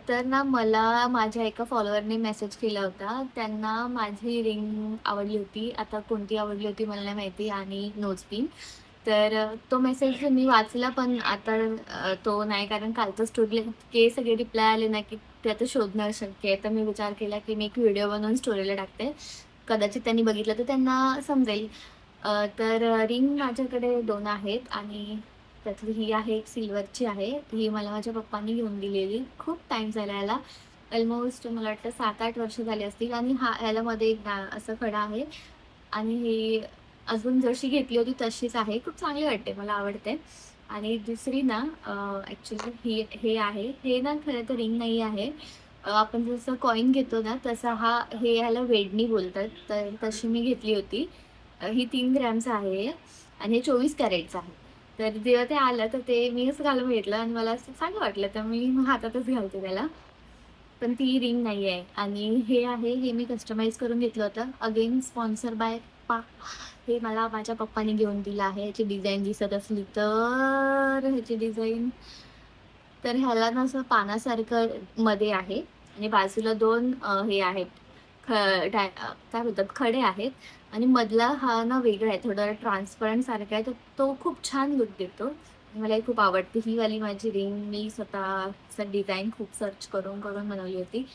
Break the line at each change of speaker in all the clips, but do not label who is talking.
तर ना मला माझ्या एका फॉलोअरने मेसेज केला होता. त्यांना माझी रिंग आवडली होती. आता कोणती आवडली होती मला नाही माहिती आणि नोजपिन. तर तो मेसेज मी वाचला पण आता तो नाही कारण कालच्या स्टोरीला इतके सगळे रिप्लाय आले ना, की ते आता शोधणं अशक्य आहे. तर मी विचार केला, की मी एक व्हिडिओ बनवून स्टोरीला टाकते. कदाचित त्यांनी बघितलं तर त्यांना समजेल. तर रिंग माझ्याकडे 2 आहेत आणि त्यातली ही आहे एक सिल्वरची आहे. ही मला माझ्या पप्पांनी घेऊन दिलेली. खूप टाईम झाला याला. अल्मोस्ट मला वाटतं 7-8 वर्ष झाली असतील आणि ह्याला मध्ये एक असा कडा आहे आणि ही अजून जशी घेतली होती तशीच आहे. खूप चांगली वाटते, मला आवडते. आणि दुसरी ना ॲक्चुअली हे आहे. हे ना खरं तर रिंग नाही आहे. आपण जसं कॉइन घेतो ना तसा ह्याला वेडणी बोलतात. तर तशी मी घेतली होती. ही 3 ग्रॅमचं आहे आणि हे 24 कॅरेटचं आहे. तर जेव्हा ते आलं तर ते मीच घालून घेतलं आणि मला असं चांगलं वाटलं तर मी हातातच घालते त्याला. पण ती रिंग नाही आहे आणि हे आहे हे मी कस्टमाइज करून घेतलं होतं. अगेन स्पॉन्सर बाय पप्पा. हे मला माझ्या पप्पानी घेऊन दिलं आहे. ह्याची डिझाइन दिसत असली तर ह्याची डिझाइन तर ह्याला ना असं पानासारखं मध्ये आहे आणि बाजूला 2 हे आहेत ख काय बोलतात खडे आहेत आणि मधला हा ना वेगळा आहे. थोडा ट्रान्सपरंट सारखा आहे. तर तो खूप छान लूक देतो. आणि मला ही खूप आवडते. ही वाली माझी रिंग मी स्वतःचं डिझाइन खूप सर्च करून बनवली होती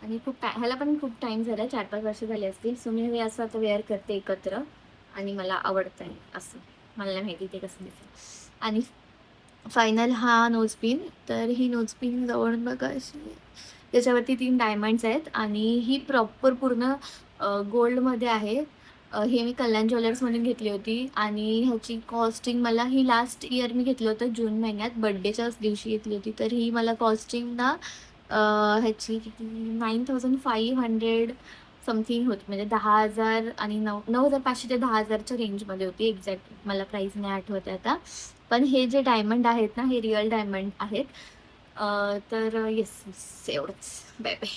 आणि ह्याला पण खूप टाईम झाला 4-5 वर्ष झाली असतील. सो मी हे असं आता वेअर करते एकत्र आणि मला आवडतंय असं. मला नाही माहिती ते कसं दिसेल आणि फायनल हा नोजपिन. तर ही नोजपिन जवळून बघा अशी त्याच्यावरती 3 डायमंड्स आहेत आणि ही प्रॉपर पूर्ण गोल्डमध्ये आहे. हे मी कल्याण ज्वेलर्समधून घेतली होती आणि ह्याची कॉस्टिंग मला ही लास्ट इयर मी घेतलं होतं जून महिन्यात बर्थडेच्याच दिवशी घेतली होती. तर ही मला कॉस्टिंग ना ह्याची किती 9500 समथिंग होती. म्हणजे 10,000 आणि 9,500 ते 10,000च्या रेंजमध्ये होती. एक्झॅक्ट मला प्राईस नाही आठवत आहे आता. पण हे जे डायमंड आहेत ना, हे रिअल डायमंड आहेत. तर येस, एवढंच. Bye bye.